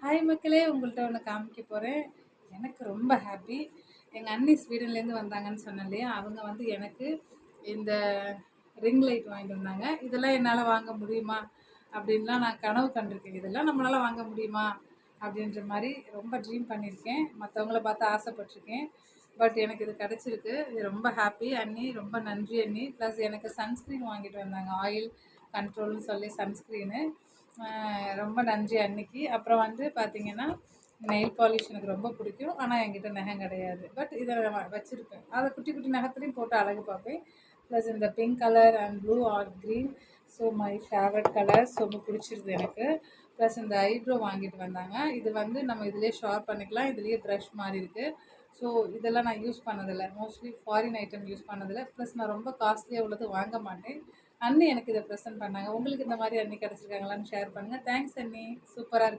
Hi மக்களே! உங்கள்ட்ட ஒண்ணு காமிக்க போறேன். எனக்கு ரொம்ப ஹாப்பி. எங்க அண்ணி ஸ்வீடன்லேருந்து வந்தாங்கன்னு சொன்னேன் இல்லையா? அவங்க வந்து எனக்கு இந்த ரிங் லைட் வாங்கிட்டு வந்தாங்க. இதெல்லாம் என்னால வாங்க முடியுமா? அப்படின்லாம் நான் கனவு கண்டிருக்கேன். இதெல்லாம் நம்மளால வாங்க முடியுமா? அப்படின்ற மாரி ரொம்ப ட்ரீம் பண்ணியிருக்கேன். மத்தவங்கள பார்த்து ஆசைப்பட்டுருக்கேன். பட் எனக்கு இது கிடைச்சிருக்கு. இது ரொம்ப ஹாப்பி அண்ணி. ரொம்ப நன்றி அண்ணி. ப்ளஸ் எனக்கு சன்ஸ்கிரீன் வாங்கிட்டு வந்தாங்க. ஆயில் கண்ட்ரோல்னு சொல்லி சன்ஸ்கிரீனு. ரொம்ப நன்றி அன்னைக்கு. அப்புறம் வந்து பார்த்தீங்கன்னா, நெயில் பாலிஷ் எனக்கு ரொம்ப பிடிக்கும். ஆனா என்கிட்ட நகம் கிடையாது. பட் இத வச்சிருப்பேன். அத குட்டி குட்டி நகத்துலயும் போட்டு அழகு பார்ப்பேன். ப்ளஸ் இந்த pink colour and blue or green. So my favourite colours ரொம்ப பிடிச்சிருது எனக்கு. ப்ளஸ் இந்த ஐப்ரோ வாங்கிட்டு வந்தாங்க. இது வந்து நம்ம இதிலேயே ஷார்ப் பண்ணிக்கலாம். இதுலேயே ப்ரஷ் மாரி இருக்கு. ஸோ இதெல்லாம் நான் யூஸ் பண்ணதில்ல. மோஸ்ட்லி ஃபாரின் ஐட்டம் யூஸ் பண்ணதில்ல. ப்ளஸ் நான் ரொம்ப காஸ்ட்லியா உள்ளது வாங்க மாட்டேன். அண்ணி எனக்கு இத ப்ரெசென்ட் பண்ணாங்க. உங்களுக்கு இந்த மாரி அண்ணி கிடைச்சிருக்காங்களான்னு ஷேர் பண்ணுங்க. தேங்க்ஸ் அண்ணி. சூப்பரா இருக்கு.